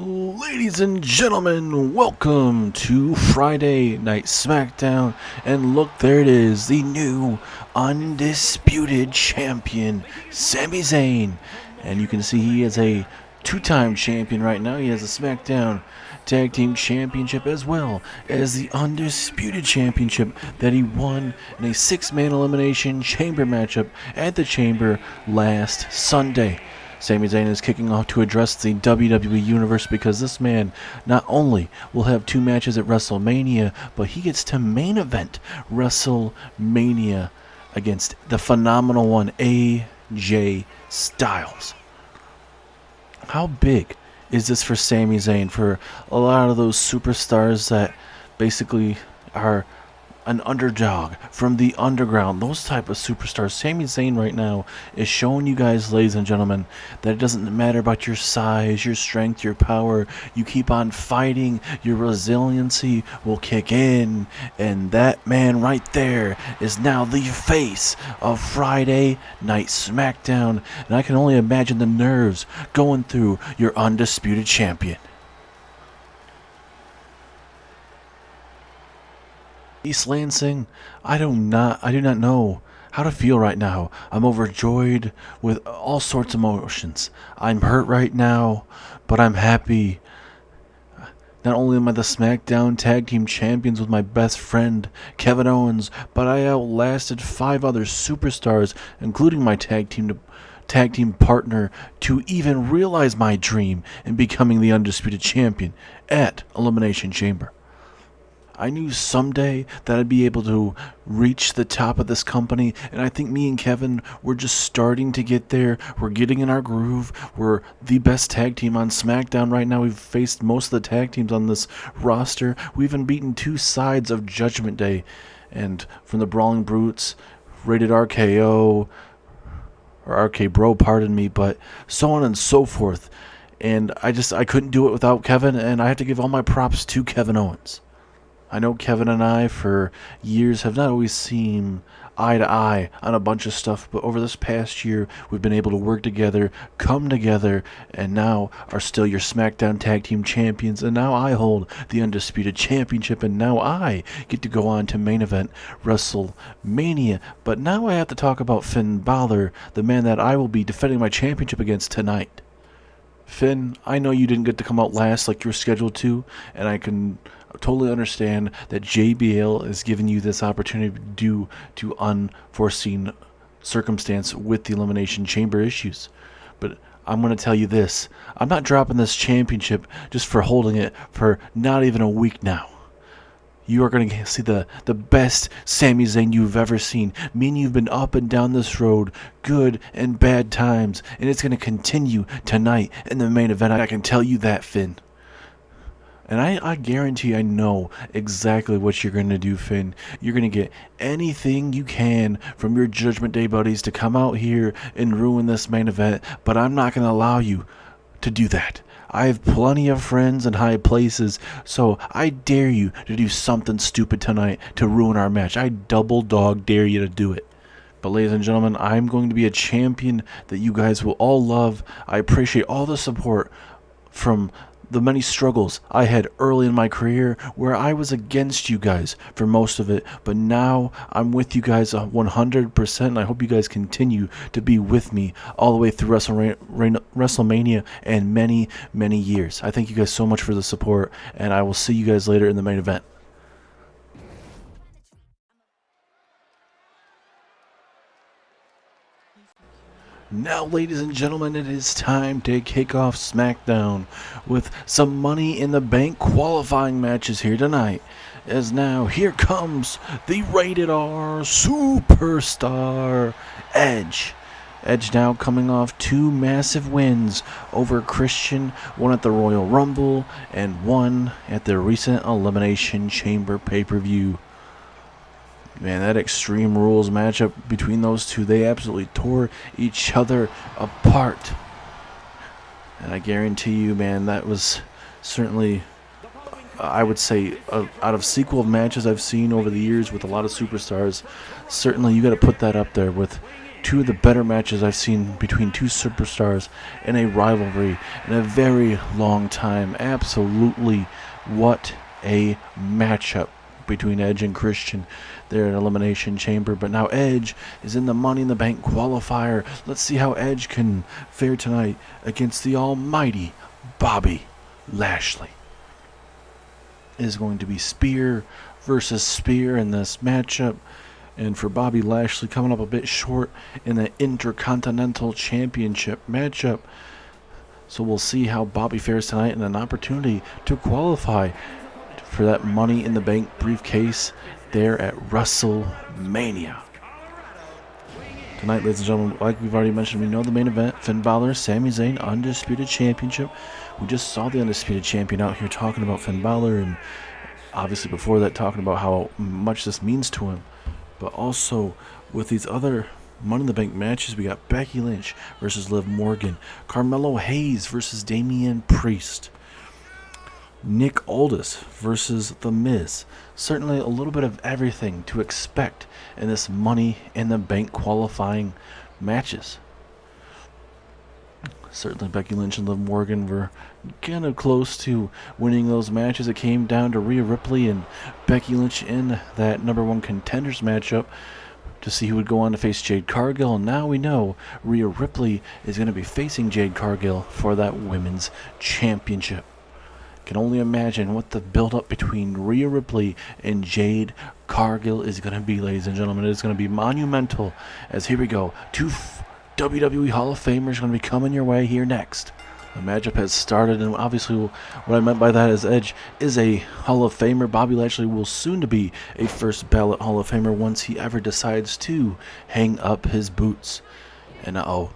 Ladies and gentlemen, welcome to Friday Night SmackDown. And look, there it is, the new Undisputed Champion, Sami Zayn. And you can see he is a two-time champion right now. He has a SmackDown Tag Team Championship as well as the Undisputed Championship that he won in a six-man elimination chamber matchup at the Chamber last Sunday. Sami Zayn is kicking off to address the WWE Universe because this man not only will have two matches at WrestleMania, but he gets to main event WrestleMania against the phenomenal one, AJ Styles. How big is this for Sami Zayn? For a lot of those superstars that basically are an underdog from the underground, those type of superstars, Sami Zayn right now is showing you guys, ladies and gentlemen, that it doesn't matter about your size, your strength, your power. You keep on fighting, your resiliency will kick in, and that man right there is now the face of Friday Night SmackDown, and I can only imagine the nerves going through your Undisputed Champion. East Lansing, I do not know how to feel right now. I'm overjoyed with all sorts of emotions. I'm hurt right now, but I'm happy. Not only am I the SmackDown Tag Team Champions with my best friend, Kevin Owens, but I outlasted 5 other superstars, including my tag team partner, to even realize my dream in becoming the Undisputed Champion at Elimination Chamber. I knew someday that I'd be able to reach the top of this company, and I think me and Kevin, we're just starting to get there. We're getting in our groove. We're the best tag team on SmackDown right now. We've faced most of the tag teams on this roster. We've even beaten 2 sides of Judgment Day, and from the Brawling Brutes, Rated RKO, or RK Bro, pardon me, but so on and so forth. And I couldn't do it without Kevin, and I have to give all my props to Kevin Owens. I know Kevin and I, for years, have not always seen eye to eye on a bunch of stuff, but over this past year, we've been able to work together, come together, and now are still your SmackDown Tag Team Champions, and now I hold the Undisputed Championship, and now I get to go on to main event WrestleMania. But now I have to talk about Finn Balor, the man that I will be defending my championship against tonight. Finn, I know you didn't get to come out last like you were scheduled to, and I can totally understand that JBL is giving you this opportunity due to unforeseen circumstance with the Elimination Chamber issues. But I'm going to tell you this. I'm not dropping this championship just for holding it for not even a week now. You are going to see the best Sami Zayn you've ever seen. Me and you've been up and down this road, good and bad times, and it's going to continue tonight in the main event. I can tell you that, Finn. And I guarantee I know exactly what you're going to do, Finn. You're going to get anything you can from your Judgment Day buddies to come out here and ruin this main event, but I'm not going to allow you to do that. I have plenty of friends in high places, so I dare you to do something stupid tonight to ruin our match. I double dog dare you to do it. But ladies and gentlemen, I'm going to be a champion that you guys will all love. I appreciate all the support from the many struggles I had early in my career where I was against you guys for most of it, but now I'm with you guys 100%, and I hope you guys continue to be with me all the way through WrestleMania and many, many years. I thank you guys so much for the support, and I will see you guys later in the main event. Now, ladies and gentlemen, it is time to kick off SmackDown with some Money in the Bank qualifying matches here tonight. As now, here comes the Rated R Superstar Edge. Edge now coming off 2 massive wins over Christian, one at the Royal Rumble and one at the recent Elimination Chamber pay-per-view. Man, that Extreme Rules matchup between those two, they absolutely tore each other apart. And I guarantee you, man, that was certainly, I would say, out of sequel of matches I've seen over the years with a lot of superstars, certainly you got to put that up there with two of the better matches I've seen between two superstars in a rivalry in a very long time. Absolutely, what a matchup between Edge and Christian there in Elimination Chamber. But now Edge is in the Money in the Bank qualifier. Let's see how Edge can fare tonight against the almighty Bobby Lashley. It is going to be spear versus spear in this matchup. And for Bobby Lashley, coming up a bit short in the Intercontinental Championship matchup. So we'll see how Bobby fares tonight, and an opportunity to qualify for that Money in the Bank briefcase there at WrestleMania. Tonight, ladies and gentlemen, like we've already mentioned, we know the main event, Finn Balor, Sami Zayn, Undisputed Championship. We just saw the Undisputed Champion out here talking about Finn Balor, and obviously before that talking about how much this means to him. But also, with these other Money in the Bank matches, we got Becky Lynch versus Liv Morgan, Carmelo Hayes versus Damien Priest, Nick Aldis versus The Miz. Certainly a little bit of everything to expect in this Money in the Bank qualifying matches. Certainly Becky Lynch and Liv Morgan were kind of close to winning those matches. It came down to Rhea Ripley and Becky Lynch in that #1 contenders matchup to see who would go on to face Jade Cargill. And now we know Rhea Ripley is going to be facing Jade Cargill for that women's championship. Can only imagine what the build-up between Rhea Ripley and Jade Cargill is going to be, ladies and gentlemen. It is going to be monumental, as here we go. Two WWE Hall of Famers going to be coming your way here next. The matchup has started, and obviously what I meant by that is Edge is a Hall of Famer. Bobby Lashley will soon to be a first ballot Hall of Famer once he ever decides to hang up his boots. And oh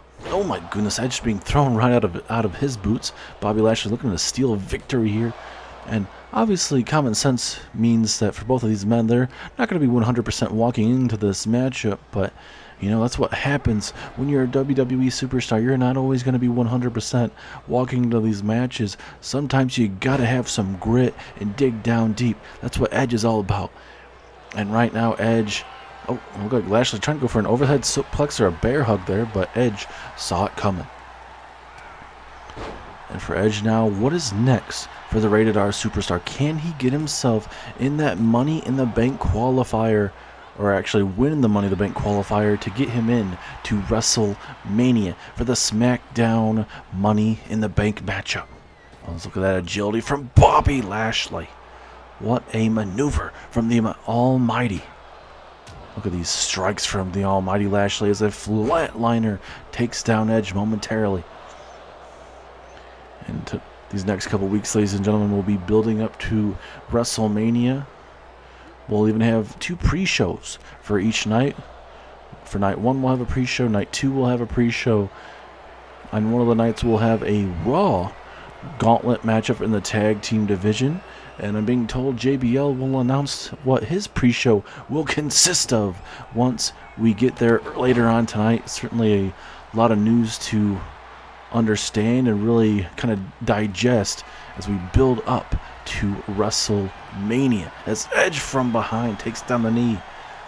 my goodness, Edge being thrown right out of his boots. Bobby Lashley looking to steal a victory here. And obviously common sense means that for both of these men, they're not going to be 100% walking into this matchup. But, you know, that's what happens when you're a WWE superstar. You're not always going to be 100% walking into these matches. Sometimes you got to have some grit and dig down deep. That's what Edge is all about. And right now, Edge... Oh, look like Lashley trying to go for an overhead suplex or a bear hug there, but Edge saw it coming. And for Edge now, what is next for the Rated R superstar? Can he get himself in that Money in the Bank qualifier, or actually win the Money in the Bank qualifier to get him in to WrestleMania for the SmackDown Money in the Bank matchup? Let's look at that agility from Bobby Lashley. What a maneuver from the almighty. Look at these strikes from the almighty Lashley as a flatliner takes down Edge momentarily. And these next couple weeks, ladies and gentlemen, we'll be building up to WrestleMania. We'll even have 2 pre-shows for each night. For night 1, we'll have a pre-show. Night 2, we'll have a pre-show. On one of the nights, we'll have a Raw gauntlet matchup in the tag team division. And I'm being told JBL will announce what his pre-show will consist of once we get there later on tonight. Certainly a lot of news to understand and really kind of digest as we build up to WrestleMania. As Edge from behind takes down the knee.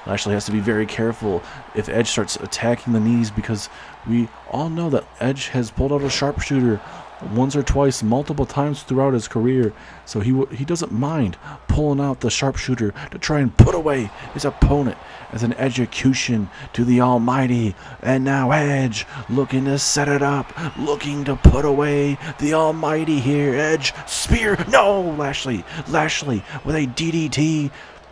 Lashley has to be very careful if Edge starts attacking the knees, because we all know that Edge has pulled out a sharpshooter once or twice, multiple times throughout his career, so he doesn't mind pulling out the sharpshooter to try and put away his opponent as an execution to the almighty. And now Edge looking to set it up, looking to put away the almighty here. Edge, spear, no, Lashley with a DDT,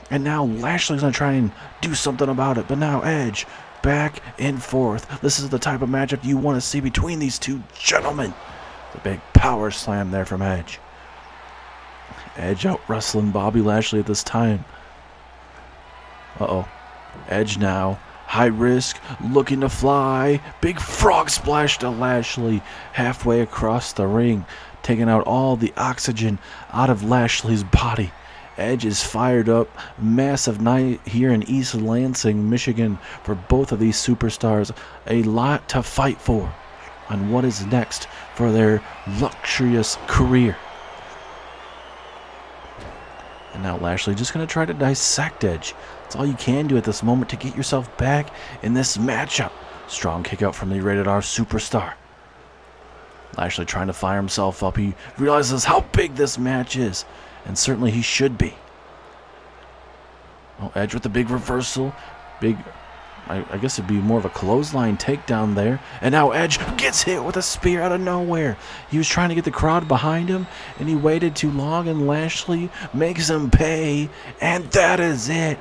and now Lashley's going to try and do something about it, but now Edge back and forth. This is the type of matchup you want to see between these two gentlemen. The big power slam there from Edge. Edge out wrestling Bobby Lashley at this time. Edge now, high risk, looking to fly. Big frog splash to Lashley halfway across the ring, taking out all the oxygen out of Lashley's body. Edge is fired up. Massive night here in East Lansing, Michigan for both of these superstars. A lot to fight for on what is next for their luxurious career. And now Lashley just going to try to dissect Edge. That's all you can do at this moment to get yourself back in this matchup. Strong kick out from the Rated R superstar. Lashley trying to fire himself up. He realizes how big this match is, and certainly he should be. Oh, Edge with the big reversal. I guess it'd be more of a clothesline takedown there. And now Edge gets hit with a spear out of nowhere. He was trying to get the crowd behind him, and he waited too long, and Lashley makes him pay. And that is it.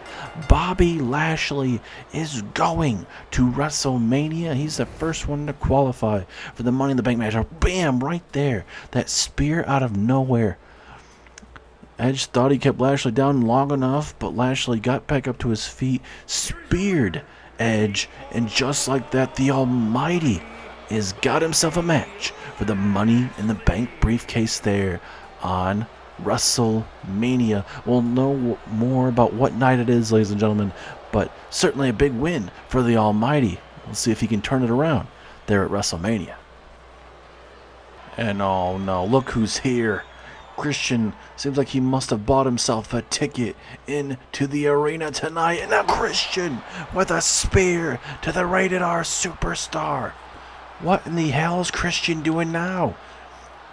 Bobby Lashley is going to WrestleMania. He's the first one to qualify for the Money in the Bank match. Bam, right there. That spear out of nowhere. Edge thought he kept Lashley down long enough, but Lashley got back up to his feet, speared Edge, and just like that, the Almighty has got himself a match for the Money in the Bank briefcase there on WrestleMania. We'll know more about what night it is, ladies and gentlemen, but certainly a big win for the Almighty. We'll see if he can turn it around there at WrestleMania. And oh no, look who's here. Christian seems like he must have bought himself a ticket into the arena tonight. And now Christian with a spear to the Rated R superstar. What in the hell is Christian doing now?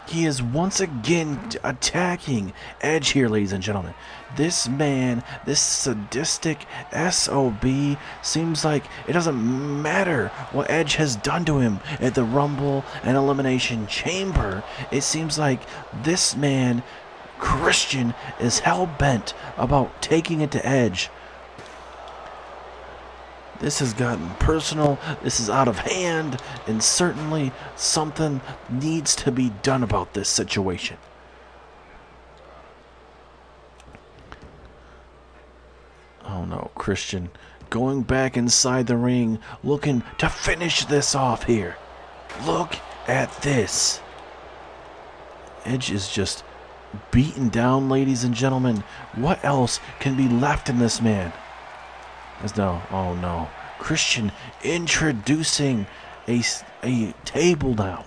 He is once again attacking Edge here, ladies and gentlemen. This man, this sadistic SOB, seems like it doesn't matter what Edge has done to him at the Rumble and Elimination Chamber. It seems like this man, Christian, is hell-bent about taking it to Edge. This has gotten personal, this is out of hand, and certainly something needs to be done about this situation. Oh no, Christian going back inside the ring, looking to finish this off here. Look at this. Edge is just beaten down, ladies and gentlemen. What else can be left in this man? Oh no, Christian introducing a table now.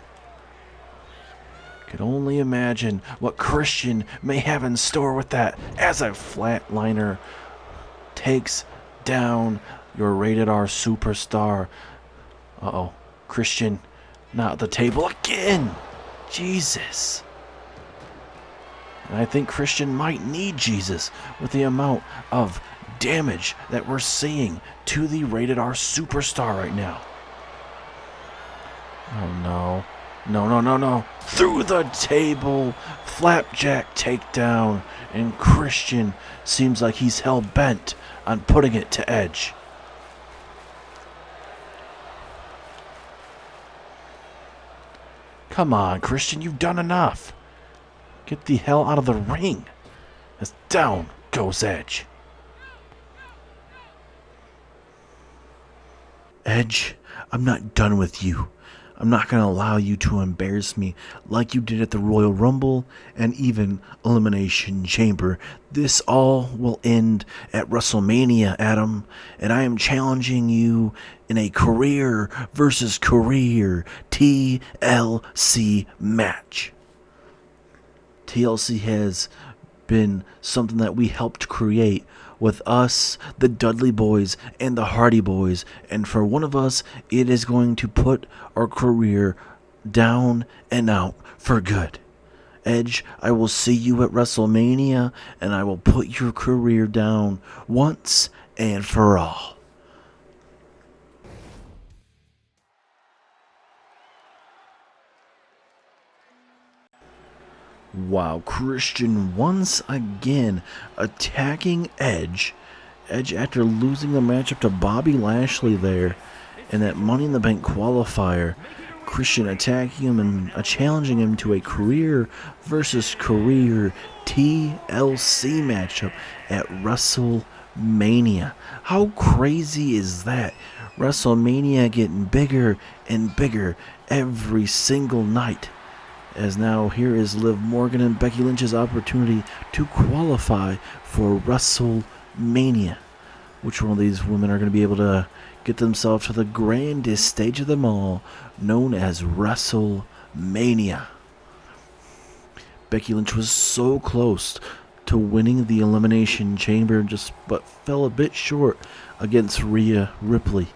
Could only imagine what Christian may have in store with that as a flatliner takes down your Rated R superstar. Uh-oh, Christian not at the table again. Jesus. And I think Christian might need Jesus with the amount of damage that we're seeing to the Rated R superstar right now. Oh no. No. Through the table. Flapjack takedown. And Christian seems like he's hell-bent on putting it to Edge. Come on, Christian, you've done enough. Get the hell out of the ring. As down goes Edge. Edge, I'm not done with you. I'm not going to allow you to embarrass me like you did at the Royal Rumble and even Elimination Chamber. This all will end at WrestleMania, Adam, and I am challenging you in a career versus career TLC match. TLC has been something that we helped create with us, the Dudley Boys, and the Hardy Boys. And for one of us, it is going to put our career down and out for good. Edge, I will see you at WrestleMania, and I will put your career down once and for all. Wow, Christian once again attacking Edge. Edge, after losing the matchup to Bobby Lashley there in that Money in the Bank qualifier, Christian attacking him and challenging him to a career versus career TLC matchup at WrestleMania. How crazy is that? WrestleMania getting bigger and bigger every single night. As now here is Liv Morgan and Becky Lynch's opportunity to qualify for WrestleMania. Which one of these women are going to be able to get themselves to the grandest stage of them all, known as WrestleMania? Becky Lynch was so close to winning the Elimination Chamber, but fell a bit short against Rhea Ripley.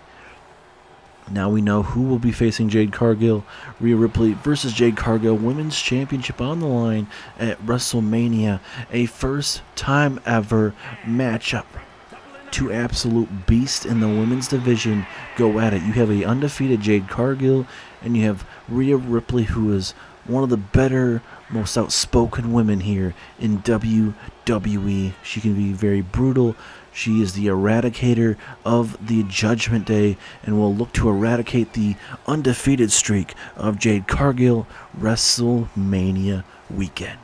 Now we know who will be facing Jade Cargill. Rhea Ripley versus Jade Cargill, Women's Championship on the line at WrestleMania. A first time ever matchup. Two absolute beasts in the women's division go at it. You have a undefeated Jade Cargill, and you have Rhea Ripley, who is one of the better, most outspoken women here in WWE. She can be very brutal. She is the eradicator of the Judgment Day and will look to eradicate the undefeated streak of Jade Cargill WrestleMania weekend.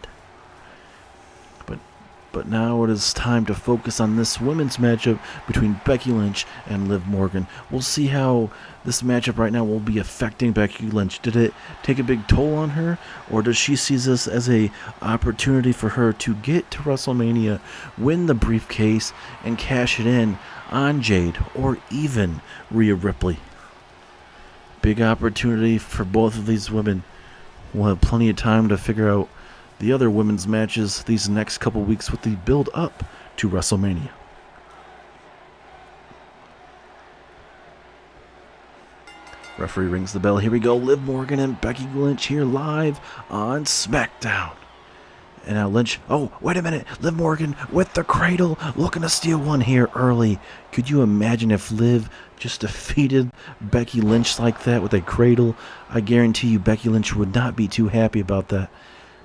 But now it is time to focus on this women's matchup between Becky Lynch and Liv Morgan. We'll see how this matchup right now will be affecting Becky Lynch. Did it take a big toll on her, or does she see this as a opportunity for her to get to WrestleMania, win the briefcase, and cash it in on Jade or even Rhea Ripley? Big opportunity for both of these women. We'll have plenty of time to figure out the other women's matches these next couple weeks with the build up to WrestleMania. Referee rings the bell. Here we go. Liv Morgan and Becky Lynch here live on SmackDown. And now Lynch, oh, wait a minute. Liv Morgan with the cradle, looking to steal one here early. Could you imagine if Liv just defeated Becky Lynch like that with a cradle? I guarantee you Becky Lynch would not be too happy about that.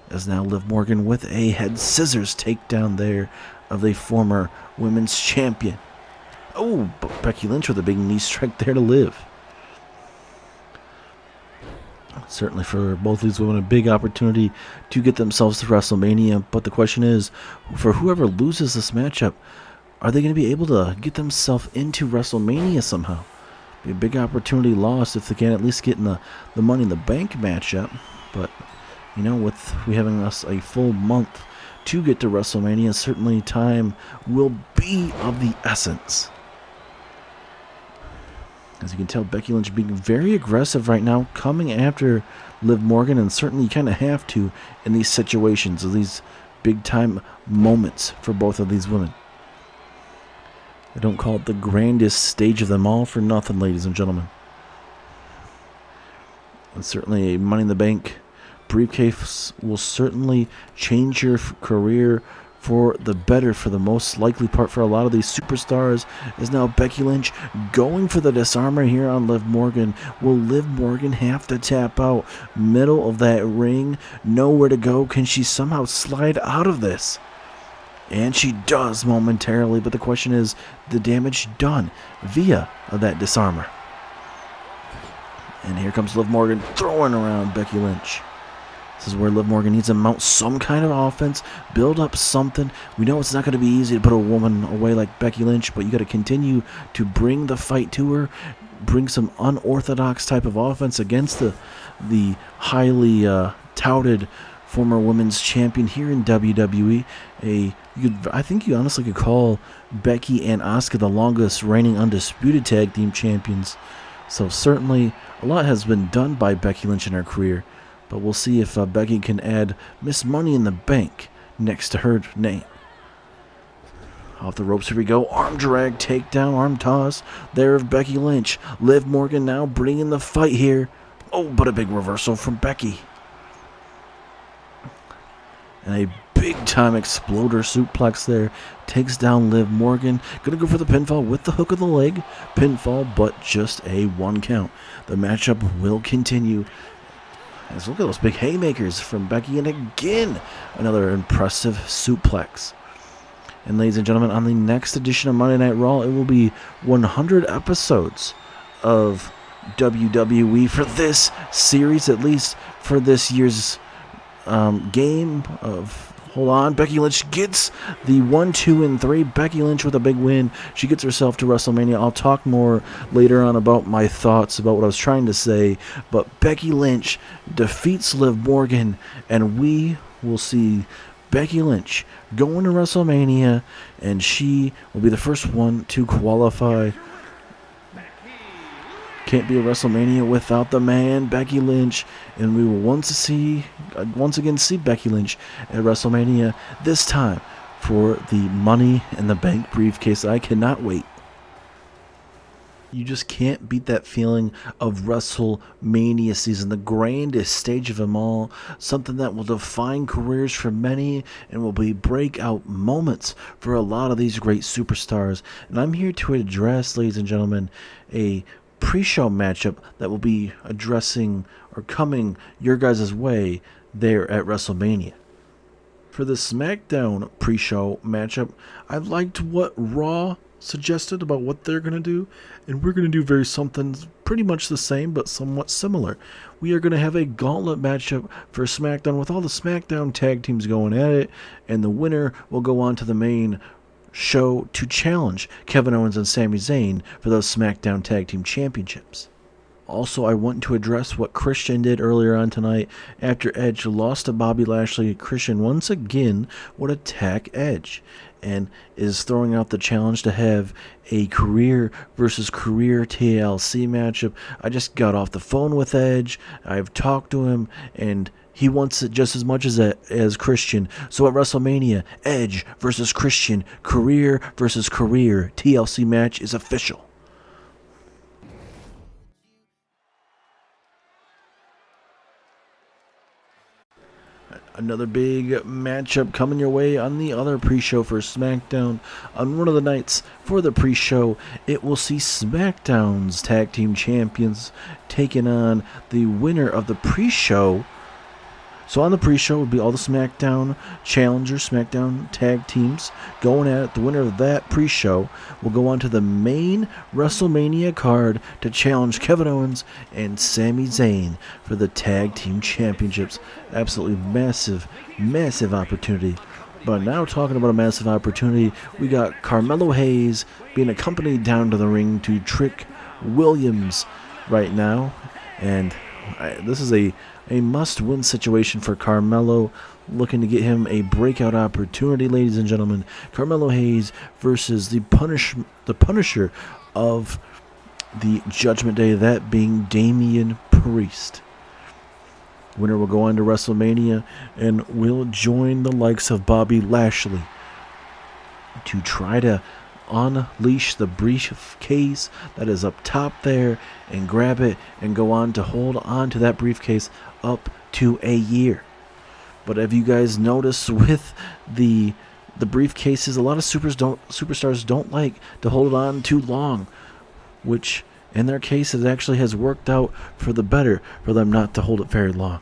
As now Liv Morgan with a head scissors takedown there of the former women's champion. Oh, but Becky Lynch with a big knee strike there to Liv. Certainly for both these women, a big opportunity to get themselves to WrestleMania. But the question is, for whoever loses this matchup, are they going to be able to get themselves into WrestleMania somehow? Be a big opportunity lost if they can at least get in the Money in the Bank matchup. But you know, with we having us a full month to get to WrestleMania, certainly time will be of the essence. As you can tell, Becky Lynch being very aggressive right now, coming after Liv Morgan, and certainly you kind of have to in these situations, of these big-time moments for both of these women. I don't call it the grandest stage of them all for nothing, ladies and gentlemen. And certainly a Money in the Bank briefcase will certainly change your career for the better, for the most likely part for a lot of these superstars. Is now Becky Lynch going for the disarmer here on Liv Morgan. Will Liv Morgan have to tap out? Middle of that ring, nowhere to go. Can she somehow slide out of this? And she does momentarily, but the question is, the damage done via that disarmer. And here comes Liv Morgan throwing around Becky Lynch. This is where Liv Morgan needs to mount some kind of offense, build up something. We know it's not going to be easy to put a woman away like Becky Lynch, but you got to continue to bring the fight to her, bring some unorthodox type of offense against the highly touted former women's champion here in WWE. I think you honestly could call Becky and Asuka the longest reigning undisputed tag team champions. So certainly a lot has been done by Becky Lynch in her career. But we'll see if Becky can add Miss Money in the Bank next to her name. Off the ropes, here we go. Arm drag, takedown, arm toss. There of Becky Lynch. Liv Morgan now bringing the fight here. Oh, but a big reversal from Becky. And a big-time exploder suplex there. Takes down Liv Morgan. Gonna go for the pinfall with the hook of the leg. Pinfall, but just a 1 count. The matchup will continue. Let's look at those big haymakers from Becky, and again, another impressive suplex. And ladies and gentlemen, on the next edition of Monday Night Raw, it will be 100 episodes of WWE for this series, at least for this year's game of... Hold on, Becky Lynch gets the 1, 2, and 3. Becky Lynch with a big win. She gets herself to WrestleMania. I'll talk more later on about my thoughts about what I was trying to say. But Becky Lynch defeats Liv Morgan, and we will see Becky Lynch going to WrestleMania, and she will be the first one to qualify. Can't be a WrestleMania without the man, Becky Lynch. And we will once again see Becky Lynch at WrestleMania, this time for the Money in the Bank briefcase. I cannot wait. You just can't beat that feeling of WrestleMania season, the grandest stage of them all, something that will define careers for many and will be breakout moments for a lot of these great superstars. And I'm here to address, ladies and gentlemen, a pre-show matchup that will be addressing or coming your guys' way there at WrestleMania. For the SmackDown pre-show matchup, I liked what Raw suggested about what they're going to do, and we're going to do very something pretty much the same but somewhat similar. We are going to have a gauntlet matchup for SmackDown with all the SmackDown tag teams going at it, and the winner will go on to the main show to challenge Kevin Owens and Sami Zayn for those SmackDown Tag Team Championships. Also, I want to address what Christian did earlier on tonight. After Edge lost to Bobby Lashley, Christian once again would attack Edge and is throwing out the challenge to have a career versus career TLC matchup. I just got off the phone with Edge. I've talked to him, and he wants it just as much as Christian. So at WrestleMania, Edge versus Christian, career versus career TLC match is official. Another big matchup coming your way on the other pre-show for SmackDown. On one of the nights for the pre-show, it will see SmackDown's Tag Team Champions taking on the winner of the pre-show. So on the pre-show would be all the SmackDown challengers, SmackDown tag teams going at it. The winner of that pre-show will go on to the main WrestleMania card to challenge Kevin Owens and Sami Zayn for the tag team championships. Absolutely massive, massive opportunity. But now talking about a massive opportunity, we got Carmelo Hayes being accompanied down to the ring to Trick Williams right now. And this is a must-win situation for Carmelo, looking to get him a breakout opportunity, ladies and gentlemen. Carmelo Hayes versus the Punisher of the Judgment Day, that being Damien Priest. Winner will go on to WrestleMania and will join the likes of Bobby Lashley to try to unleash the briefcase that is up top there and grab it and go on to hold on to that briefcase up to a year. But have you guys noticed with the briefcases, a lot of superstars don't like to hold it on too long, which in their case it actually has worked out for the better for them not to hold it very long.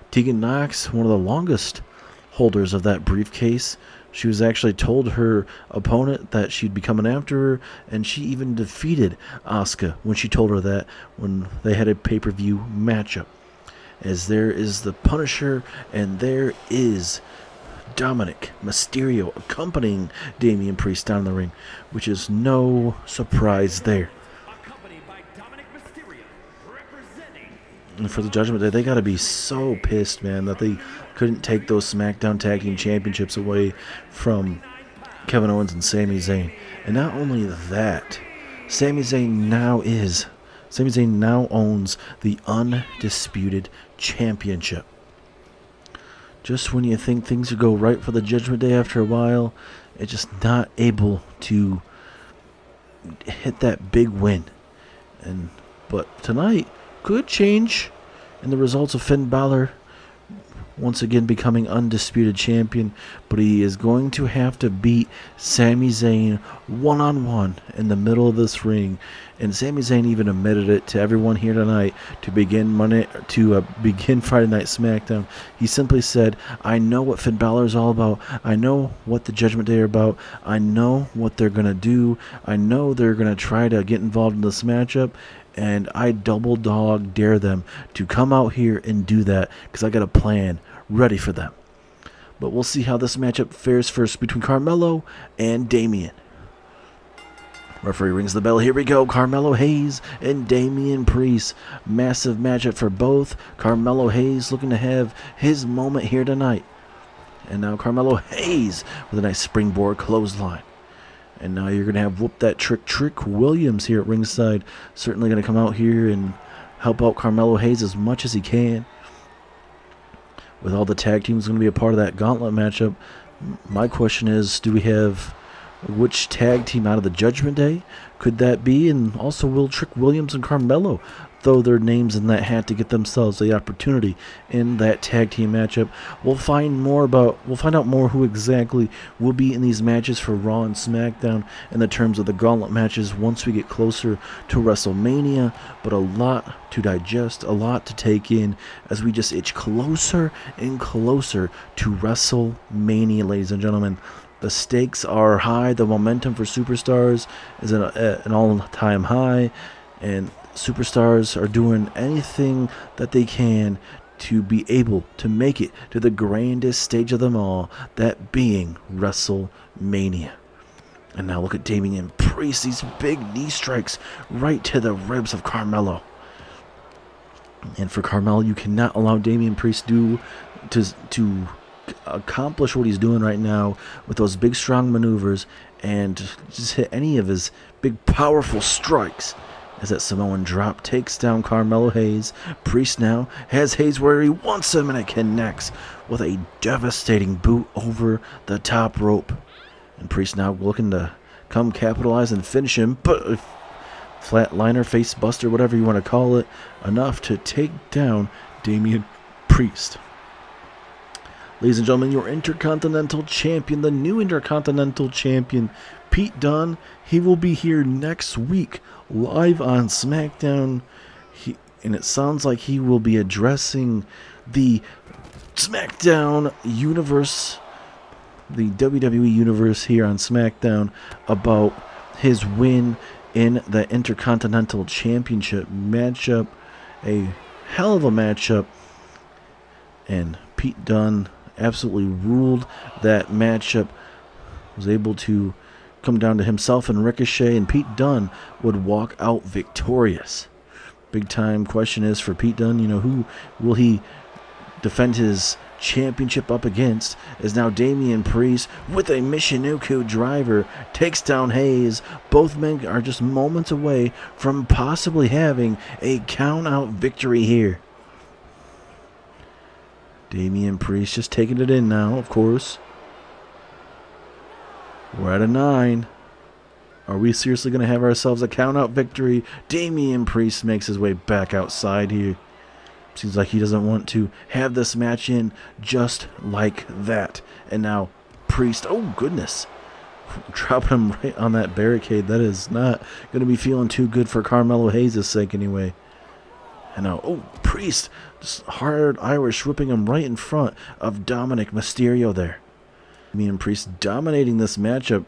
Tegan Nox, one of the longest holders of that briefcase. She was actually told her opponent that she'd be coming after her, and she even defeated Asuka when she told her that when they had a pay-per-view matchup. As there is the Punisher, and there is Dominic Mysterio accompanying Damien Priest down the ring, which is no surprise there. And for the Judgment Day, they got to be so pissed, man, that they couldn't take those SmackDown Tag Team Championships away from Kevin Owens and Sami Zayn. And not only that, Sami Zayn now owns the Undisputed Championship. Just when you think things would go right for the Judgment Day after a while, it's just not able to hit that big win. But tonight could change in the results of Finn Balor once again becoming undisputed champion, but he is going to have to beat Sami Zayn one-on-one in the middle of this ring. And Sami Zayn even admitted it to everyone here tonight to begin Friday Night SmackDown. He simply said, "I know what Finn Balor is all about. I know what the Judgment Day are about. I know what they're going to do. I know they're going to try to get involved in this matchup. And I double dog dare them to come out here and do that because I got a plan ready for them." But we'll see how this matchup fares first between Carmelo and Damien. Referee rings the bell. Here we go. Carmelo Hayes and Damien Priest. Massive matchup for both. Carmelo Hayes looking to have his moment here tonight. And now Carmelo Hayes with a nice springboard clothesline. And now you're going to have Whoop That Trick Williams here at ringside. Certainly going to come out here and help out Carmelo Hayes as much as he can. With all the tag teams going to be a part of that gauntlet matchup, my question is, do we have Which tag team out of the Judgment Day could that be? And also, will Trick Williams and Carmelo throw their names in that hat to get themselves the opportunity in that tag team matchup? We'll find out more who exactly will be in these matches for Raw and SmackDown in the terms of the gauntlet matches once we get closer to WrestleMania. But a lot to digest, a lot to take in as we just itch closer and closer to WrestleMania, ladies and gentlemen. The stakes are high. The momentum for superstars is at an all-time high, and superstars are doing anything that they can to be able to make it to the grandest stage of them all, that being WrestleMania. And now look at Damien Priest, these big knee strikes right to the ribs of Carmelo. And for Carmelo, you cannot allow Damien Priest to accomplish what he's doing right now with those big strong maneuvers and just hit any of his big powerful strikes. As that Samoan drop takes down Carmelo Hayes, Priest now has Hayes where he wants him, and it connects with a devastating boot over the top rope. And Priest now looking to come capitalize and finish him, but flatliner, face buster, whatever you want to call it, enough to take down Damien Priest. Ladies and gentlemen, your Intercontinental Champion, the new Intercontinental Champion, Pete Dunne. He will be here next week, live on SmackDown. And it sounds like he will be addressing the SmackDown universe, the WWE universe here on SmackDown, about his win in the Intercontinental Championship matchup. A hell of a matchup. And Pete Dunne absolutely ruled that matchup. Was able to come down to himself and Ricochet, and Pete Dunne would walk out victorious. Big time question is for Pete Dunne, who will he defend his championship up against? Is now Damien Priest with a Michinoku driver takes down Hayes. Both men are just moments away from possibly having a count out victory here. Damien Priest just taking it in now, of course. We're at a 9. Are we seriously going to have ourselves a count-out victory? Damien Priest makes his way back outside here. Seems like he doesn't want to have this match in just like that. And now Priest, oh goodness, dropping him right on that barricade. That is not going to be feeling too good for Carmelo Hayes' sake anyway. And now, Priest, just hard Irish whipping him right in front of Dominic Mysterio there. Damien Priest dominating this matchup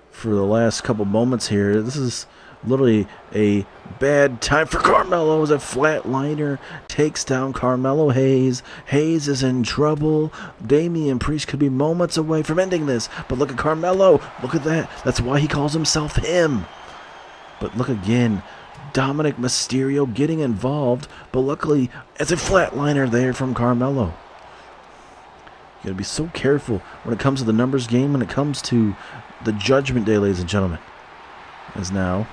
for the last couple moments here. This is literally a bad time for Carmelo as a flatliner takes down Carmelo Hayes. Hayes is in trouble. Damien Priest could be moments away from ending this. But look at Carmelo. Look at that. That's why he calls himself him. But look again. Dominic Mysterio getting involved, but luckily it's a flatliner there from Carmelo. You gotta be so careful when it comes to the numbers game, when it comes to the Judgment Day, ladies and gentlemen. As now,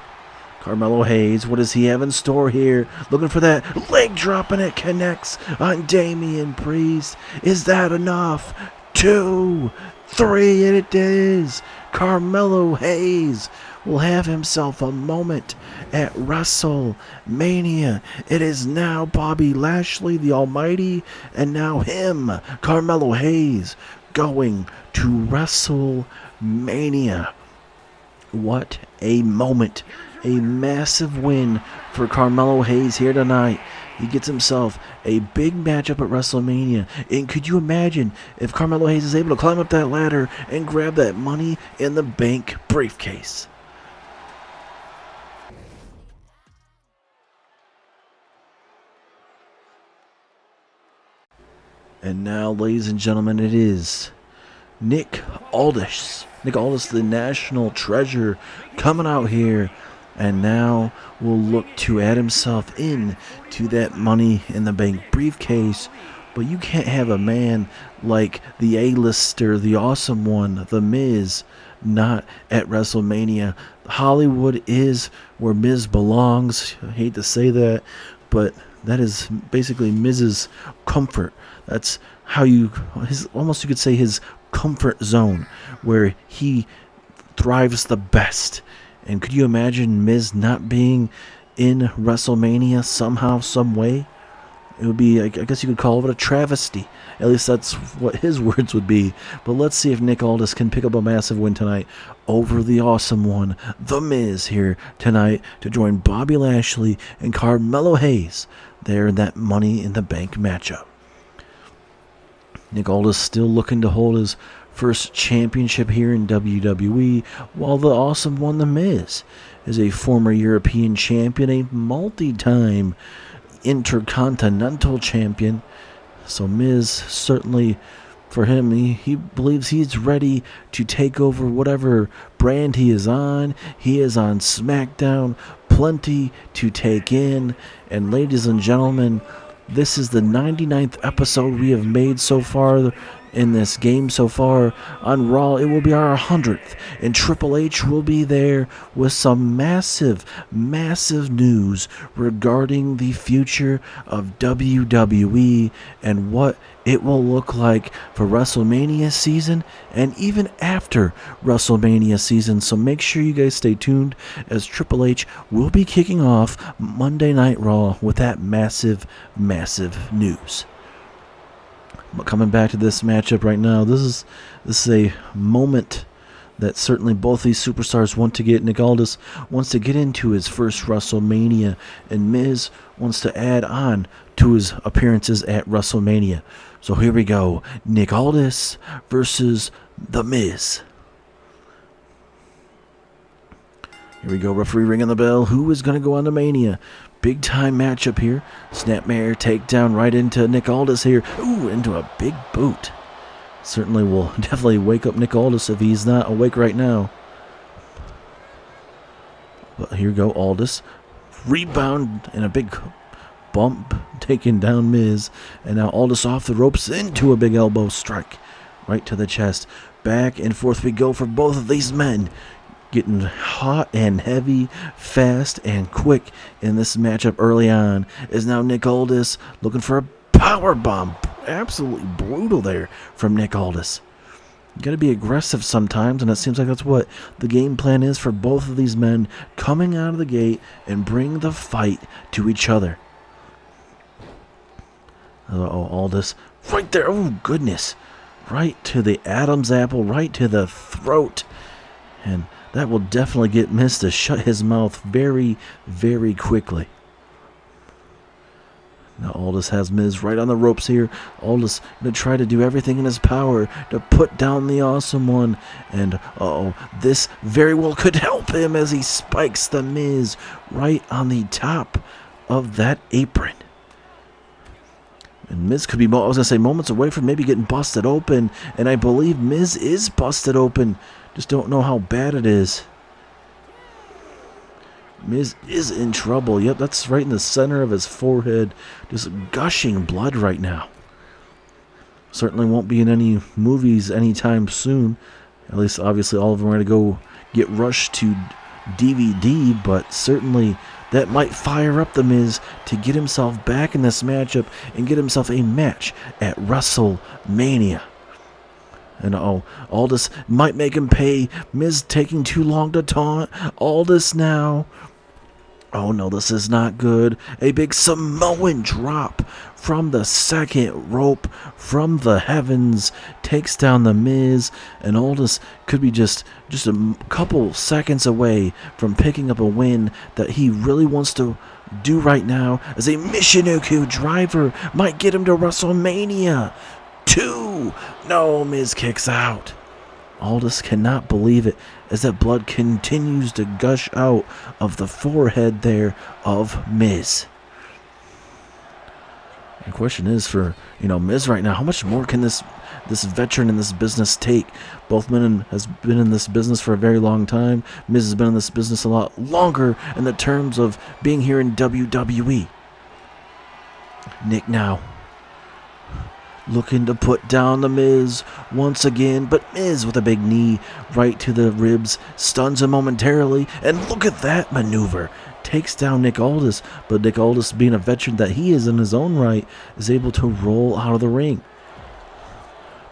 Carmelo Hayes, what does he have in store here? Looking for that leg drop, and it connects on Damien Priest. Is that enough? 2, 3, and it is. Carmelo Hayes will have himself a moment at WrestleMania. It is now Bobby Lashley, the Almighty, and now him, Carmelo Hayes, going to WrestleMania. What a moment. A massive win for Carmelo Hayes here tonight. He gets himself a big matchup at WrestleMania. And could you imagine if Carmelo Hayes is able to climb up that ladder and grab that Money in the Bank briefcase? And now, ladies and gentlemen, it is Nick Aldis. Nick Aldis, the national treasure, coming out here. And now will look to add himself in to that Money in the Bank briefcase. But you can't have a man like the A-lister, the awesome one, The Miz, not at WrestleMania. Hollywood is where Miz belongs. I hate to say that, but that is basically Miz's comfort. That's how almost you could say his comfort zone, where he thrives the best. And could you imagine Miz not being in WrestleMania somehow, some way? It would be, I guess you could call it a travesty. At least that's what his words would be. But let's see if Nick Aldis can pick up a massive win tonight over the awesome one, The Miz, here tonight to join Bobby Lashley and Carmelo Hayes there in that Money in the Bank matchup. Nick Aldis still looking to hold his first championship here in WWE, while the awesome one, The Miz, is a former European champion, a multi-time Intercontinental champion. So Miz, certainly for him, he believes he's ready to take over whatever brand he is on. He is on SmackDown, plenty to take in. And ladies and gentlemen, this is the 99th episode we have made so far in this game so far. On Raw, it will be our 100th, and Triple H will be there with some massive news regarding the future of WWE and what it will look like for WrestleMania season and even after WrestleMania season. So make sure you guys stay tuned, as Triple H will be kicking off Monday Night Raw with that massive news. But coming back to this matchup right now, this is a moment that certainly both these superstars want to get. Nick Aldis wants to get into his first WrestleMania, and Miz wants to add on to his appearances at WrestleMania. So here we go. Nick Aldis versus The Miz. Here we go. Referee ringing the bell. Who is going to go on to Mania? Big time matchup here. Snapmare takedown right into Nick Aldis here. Ooh, into a big boot. Certainly will definitely wake up Nick Aldis if he's not awake right now. But here we go, Aldis. Rebound and a big bump, taking down Miz. And now Aldis off the ropes into a big elbow strike right to the chest. Back and forth we go for both of these men. Getting hot and heavy, fast and quick in this matchup early on is now Nick Aldis looking for a power bomb. Absolutely brutal there from Nick Aldis. You got to be aggressive sometimes, and it seems like that's what the game plan is for both of these men, coming out of the gate and bring the fight to each other. Aldis right there. Oh, goodness. Right to the Adam's apple, right to the throat. And that will definitely get Miz to shut his mouth very quickly. Now Aldis has Miz right on the ropes here. Aldis going to try to do everything in his power to put down the awesome one. And this very well could help him as he spikes the Miz right on the top of that apron. And Miz could be, moments away from maybe getting busted open. And I believe Miz is busted open. Just don't know how bad it is. Miz is in trouble. Yep, that's right in the center of his forehead. Just gushing blood right now. Certainly won't be in any movies anytime soon. At least, obviously, all of them are going to go get rushed to DVD. But certainly that might fire up the Miz to get himself back in this matchup and get himself a match at WrestleMania. And Aldis might make him pay. Miz taking too long to taunt. Aldis now. Oh no, this is not good. A big Samoan drop from the second rope from the heavens takes down the Miz. And Aldis could be just a couple seconds away from picking up a win that he really wants to do right now, as a Michinoku driver might get him to WrestleMania 2. No, Miz kicks out. Aldis cannot believe it as that blood continues to gush out of the forehead there of Miz. The question is for, Miz right now, how much more can this veteran in this business take? Both men has been in this business for a very long time. Miz has been in this business a lot longer in the terms of being here in WWE. Nick now looking to put down the Miz once again, but Miz with a big knee right to the ribs stuns him momentarily, and look at that maneuver. Takes down Nick Aldis, but Nick Aldis, being a veteran that he is in his own right, is able to roll out of the ring.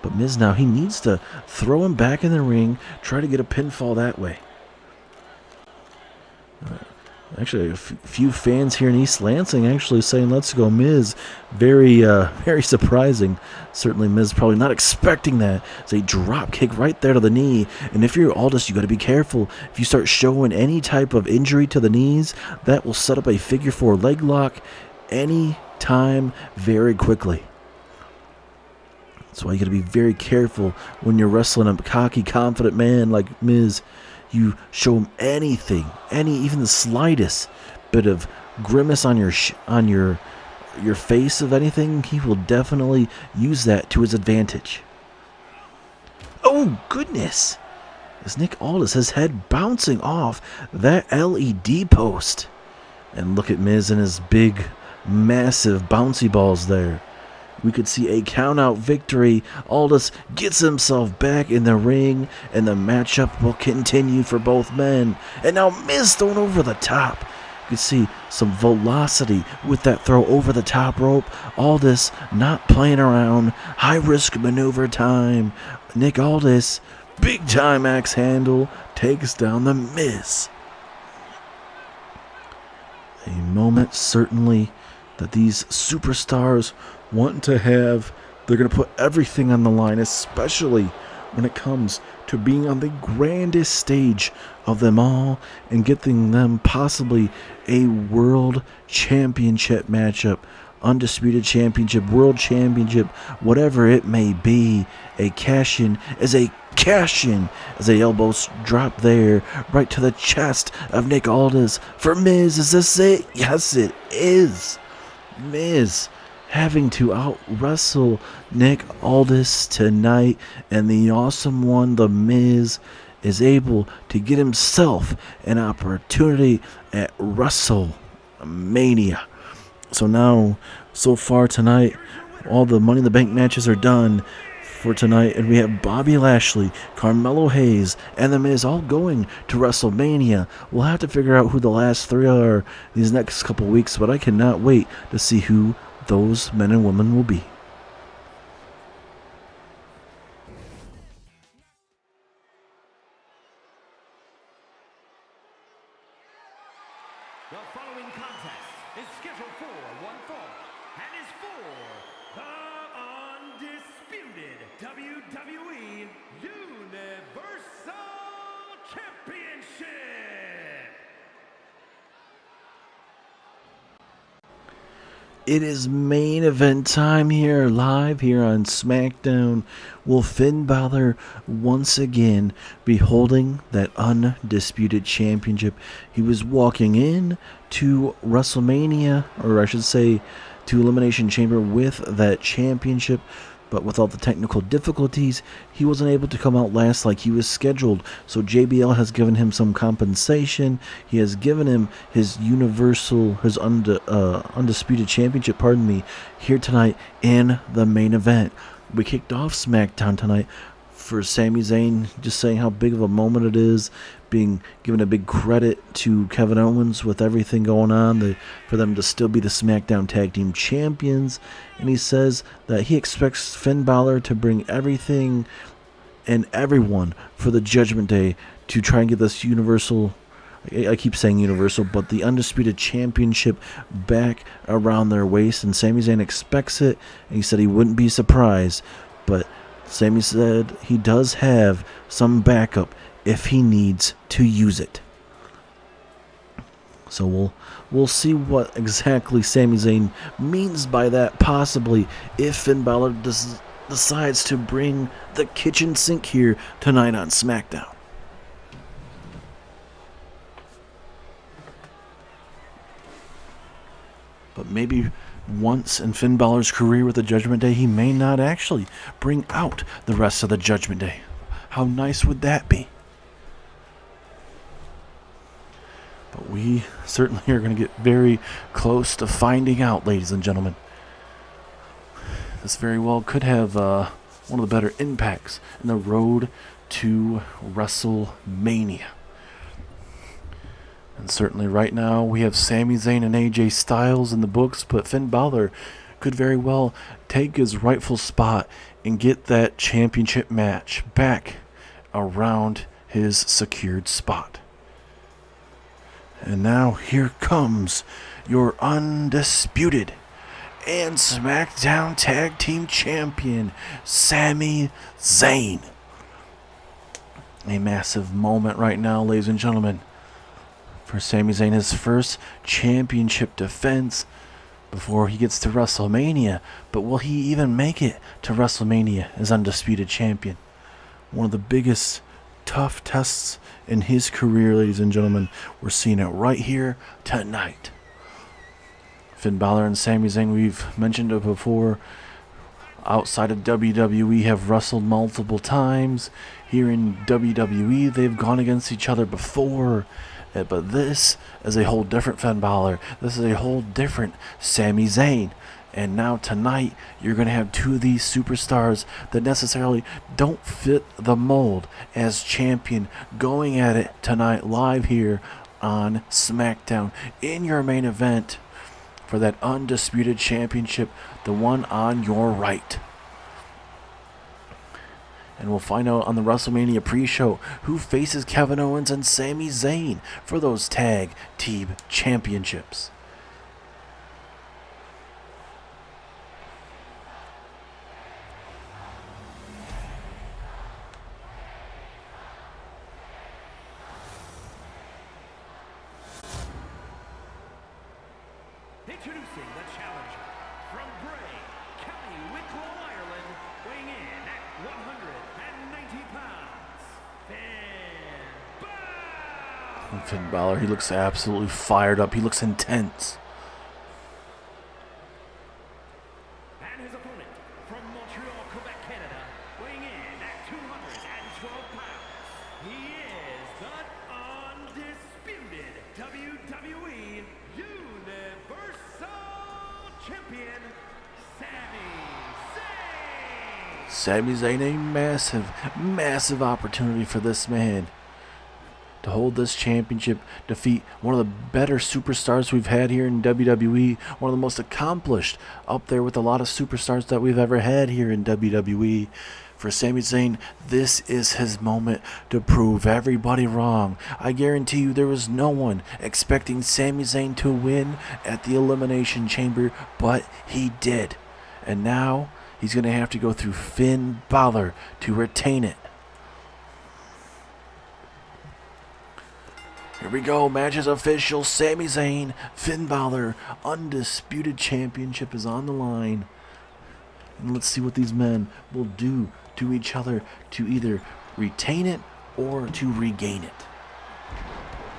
But Miz now, he needs to throw him back in the ring, try to get a pinfall that way. Actually, a few fans here in East Lansing actually saying, let's go Miz. Very, very surprising. Certainly Miz probably not expecting that. It's a drop kick right there to the knee. And if you're Aldis, you got to be careful. If you start showing any type of injury to the knees, that will set up a figure 4 leg lock any time very quickly. That's why you got to be very careful when you're wrestling a cocky, confident man like Miz. You show him anything, even the slightest bit of grimace on your face of anything, he will definitely use that to his advantage. Oh goodness! As Nick Aldis, his head bouncing off that LED post, and look at Miz and his big, massive bouncy balls there. We could see a count-out victory. Aldis gets himself back in the ring, and the matchup will continue for both men. And now Miz thrown over the top. You can see some velocity with that throw over the top rope. Aldis not playing around. High-risk maneuver time. Nick Aldis, big-time axe handle, takes down the Miz. A moment, certainly, that these superstars want to have. They're going to put everything on the line, especially when it comes to being on the grandest stage of them all and getting them possibly a world championship matchup, undisputed championship, world championship, whatever it may be. A cash-in is a cash-in as the elbows drop there right to the chest of Nick Aldis. For Miz, is this it? Yes, it is. Miz having to out-wrestle Nick Aldis tonight, and the awesome one, The Miz, is able to get himself an opportunity at WrestleMania. So now, so far tonight, all the Money in the Bank matches are done for tonight, and we have Bobby Lashley, Carmelo Hayes, and The Miz all going to WrestleMania. We'll have to figure out who the last three are these next couple weeks, but I cannot wait to see who those men and women will be. The following contest is scheduled for one fall and is for the Undisputed WWE Universal Championship. It is main event time here, live here on SmackDown. Will Finn Balor once again be holding that Undisputed Championship? He was walking in to WrestleMania, or I should say to Elimination Chamber, with that championship. But with all the technical difficulties, he wasn't able to come out last like he was scheduled. So JBL has given him some compensation. He has given him his Undisputed Championship, here tonight in the main event. We kicked off SmackDown tonight for Sami Zayn, just saying how big of a moment it is, being given a big credit to Kevin Owens with everything going on, for them to still be the SmackDown Tag Team Champions. And he says that he expects Finn Balor to bring everything and everyone for the Judgment Day to try and get this Universal, I keep saying Universal, but the Undisputed Championship back around their waist. And Sami Zayn expects it, and he said he wouldn't be surprised. But Sami said he does have some backup if he needs to use it. So we'll see what exactly Sami Zayn means by that, possibly, if Finn Balor decides to bring the kitchen sink here tonight on SmackDown. But maybe once in Finn Balor's career with the Judgment Day, he may not actually bring out the rest of the Judgment Day. How nice would that be? But we certainly are going to get very close to finding out, ladies and gentlemen. This very well could have one of the better impacts in the road to WrestleMania. And certainly right now we have Sami Zayn and AJ Styles in the books, but Finn Balor could very well take his rightful spot and get that championship match back around his secured spot. And now here comes your undisputed and SmackDown Tag Team Champion, Sami Zayn. A massive moment right now, ladies and gentlemen, for Sami Zayn, his first championship defense before he gets to WrestleMania. But will he even make it to WrestleMania as undisputed champion? One of the biggest tough tests in his career, ladies and gentlemen. We're seeing it right here tonight. Finn Balor and Sami Zayn, we've mentioned it before, outside of WWE have wrestled multiple times. Here in WWE, they've gone against each other before. But this is a whole different Finn Balor. This is a whole different Sami Zayn. And now tonight, you're going to have two of these superstars that necessarily don't fit the mold as champion going at it tonight live here on SmackDown in your main event for that undisputed championship, the one on your right. And we'll find out on the WrestleMania pre-show who faces Kevin Owens and Sami Zayn for those tag team championships. Introducing the challenger from Bray, County Wicklow, Ireland, weighing in at 190 pounds, Finn Balor. And Finn Balor, he looks absolutely fired up. He looks intense. And his opponent from Montreal, Quebec, Canada, weighing in at 212 pounds, he is the undisputed WWE Universal Champion, Sami Zayn. Sami Zayn, a massive opportunity for this man to hold this championship, defeat one of the better superstars we've had here in WWE, one of the most accomplished, up there with a lot of superstars that we've ever had here in WWE. For Sami Zayn, this is his moment to prove everybody wrong. I guarantee you there was no one expecting Sami Zayn to win at the Elimination Chamber, but he did. And now he's going to have to go through Finn Balor to retain it. Here we go, match is official. Sami Zayn, Finn Balor, undisputed championship is on the line. And let's see what these men will do to each other to either retain it or to regain it.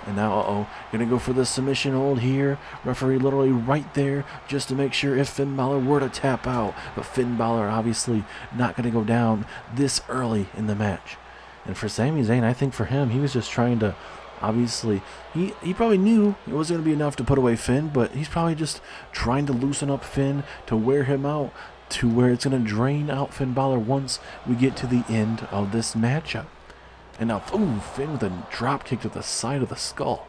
And now, gonna go for the submission hold here. Referee literally right there just to make sure if Finn Balor were to tap out. But Finn Balor obviously not gonna go down this early in the match. And for Sami Zayn, I think for him, he was just trying to, obviously, he probably knew it wasn't going to be enough to put away Finn, but he's probably just trying to loosen up Finn to wear him out, to where it's going to drain out Finn Balor once we get to the end of this matchup. And now, Finn with a drop kick to the side of the skull.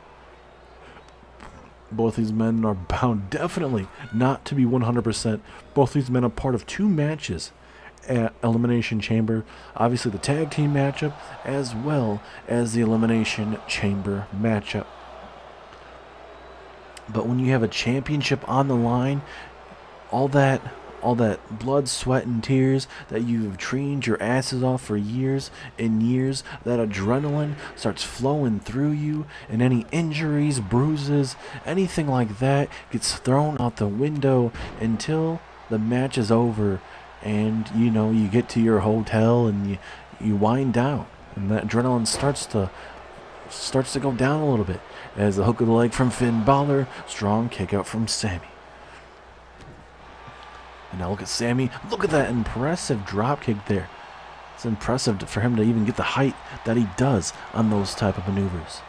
Both these men are bound definitely not to be 100%. Both these men are part of two matches at Elimination Chamber. Obviously the tag team matchup as well as the Elimination Chamber matchup. But when you have a championship on the line, all that blood, sweat, and tears that you've trained your asses off for years and years, that adrenaline starts flowing through you, and any injuries, bruises, anything like that gets thrown out the window until the match is over. And, you get to your hotel and you wind down. And that adrenaline starts to go down a little bit. As the hook of the leg from Finn Balor, strong kick out from Sami. And now look at Sami. Look at that impressive drop kick there. It's impressive for him to even get the height that he does on those type of maneuvers.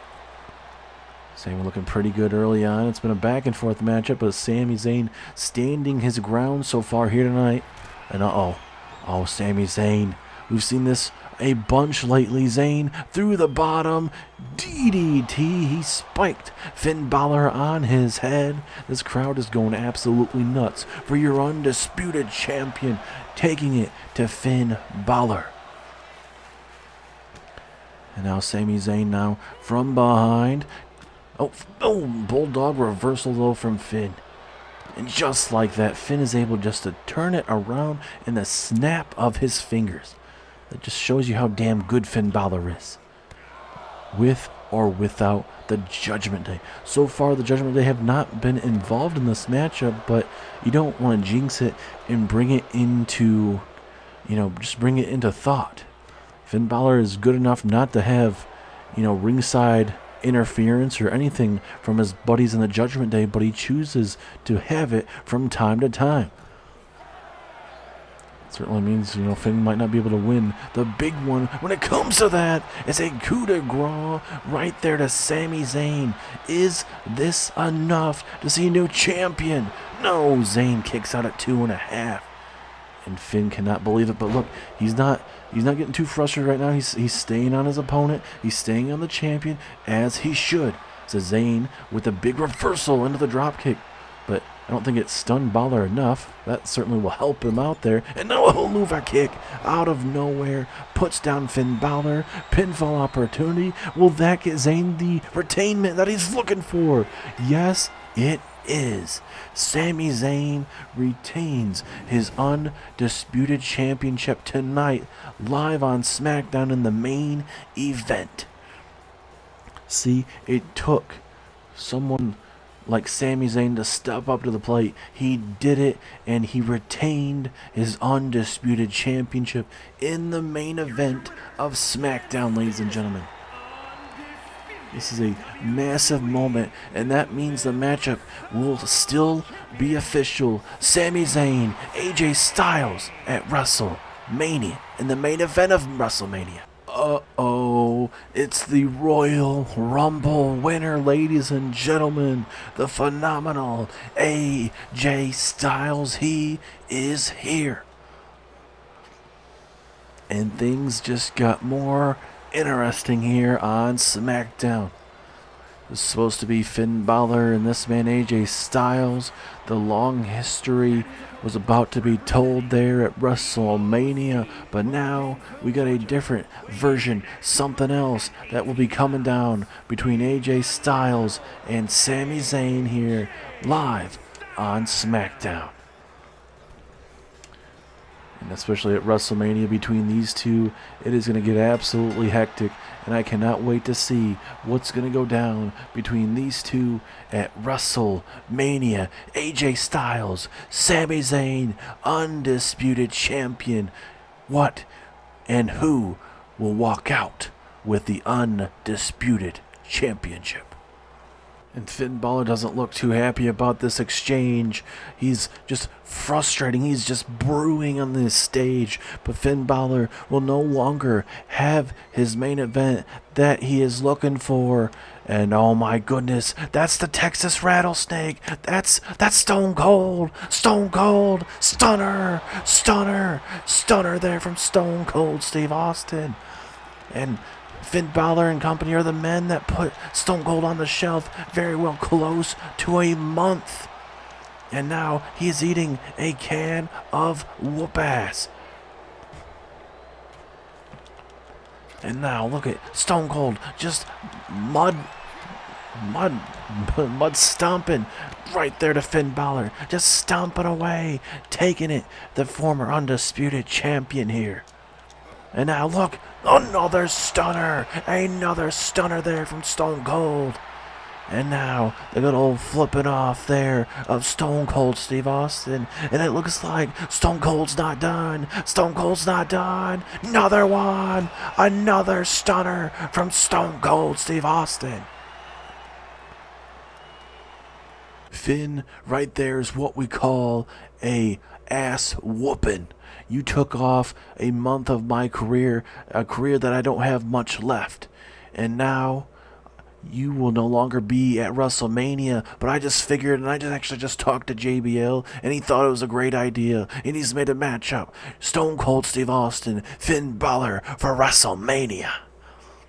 Sami looking pretty good early on. It's been a back and forth matchup, but Sami Zayn standing his ground so far here tonight. And Sami Zayn. We've seen this a bunch lately. Zayn through the bottom. DDT. He spiked Finn Balor on his head. This crowd is going absolutely nuts for your undisputed champion, taking it to Finn Balor. And now Sami Zayn now from behind. Oh, bulldog reversal though from Finn. And just like that, Finn is able just to turn it around in the snap of his fingers. That just shows you how damn good Finn Balor is. With or without the Judgment Day. So far, the Judgment Day have not been involved in this matchup, but you don't want to jinx it and bring it into, just bring it into thought. Finn Balor is good enough not to have, ringside interference or anything from his buddies in the Judgment Day, but he chooses to have it from time to time. It certainly means, Finn might not be able to win the big one. When it comes to that, it's a coup de grace right there to Sami Zayn. Is this enough to see a new champion? No, Zayn kicks out at 2.5. And Finn cannot believe it, but look, he's not getting too frustrated right now. He's staying on his opponent. He's staying on the champion, as he should. So Zayn with a big reversal into the dropkick. But I don't think it stunned Balor enough. That certainly will help him out there. And now a Helluva kick out of nowhere. Puts down Finn Balor. Pinfall opportunity. Will that get Zayn the retainment that he's looking for? Yes, it is. Sami Zayn retains his undisputed championship tonight, live on SmackDown in the main event. See, it took someone like Sami Zayn to step up to the plate. He did it, and he retained his undisputed championship in the main event of SmackDown, ladies and gentlemen. This is a massive moment, and that means the matchup will still be official. Sami Zayn, AJ Styles at WrestleMania, in the main event of WrestleMania. Uh-oh, it's the Royal Rumble winner, ladies and gentlemen, the phenomenal AJ Styles. He is here. And things just got more interesting here on SmackDown. It was supposed to be Finn Balor and this man AJ Styles. The long history was about to be told there at WrestleMania, but now we got a different version, something else that will be coming down between AJ Styles and Sami Zayn here live on SmackDown. And especially at WrestleMania, between these two, it is going to get absolutely hectic. And I cannot wait to see what's going to go down between these two at WrestleMania. AJ Styles, Sami Zayn, undisputed champion. What and who will walk out with the undisputed championship? And Finn Balor doesn't look too happy about this exchange. He's just frustrating. He's just brewing on this stage. But Finn Balor will no longer have his main event that he is looking for. And oh my goodness, that's the Texas Rattlesnake. That's Stone Cold. Stone Cold. Stunner. Stunner. Stunner there from Stone Cold Steve Austin. And Finn Balor and company are the men that put Stone Cold on the shelf very well close to a month. And now he is eating a can of whoop ass. And now look at Stone Cold just mud stomping right there to Finn Balor. Just stomping away, taking it, the former undisputed champion here. And now look, another stunner there from Stone Cold. And now the good old flipping off there of Stone Cold Steve Austin. And it looks like Stone Cold's not done. Stone Cold's not done. Another one. Another stunner from Stone Cold Steve Austin. Finn, right there is what we call a ass whooping. You took off a month of my career, a career that I don't have much left. And now you will no longer be at WrestleMania, but I just figured, and I just actually just talked to JBL, and he thought it was a great idea, and he's made a matchup. Stone Cold Steve Austin, Finn Balor for WrestleMania.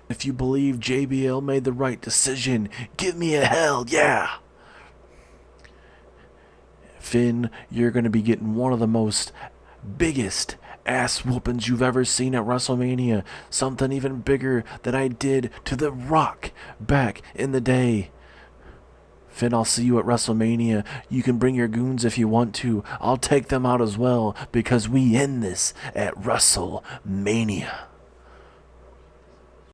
If you believe JBL made the right decision, give me a hell yeah. Finn, you're going to be getting one of the most biggest ass whoopings you've ever seen at WrestleMania. Something even bigger than I did to The Rock back in the day. Finn, I'll see you at WrestleMania. You can bring your goons if you want to. I'll take them out as well because we end this at WrestleMania.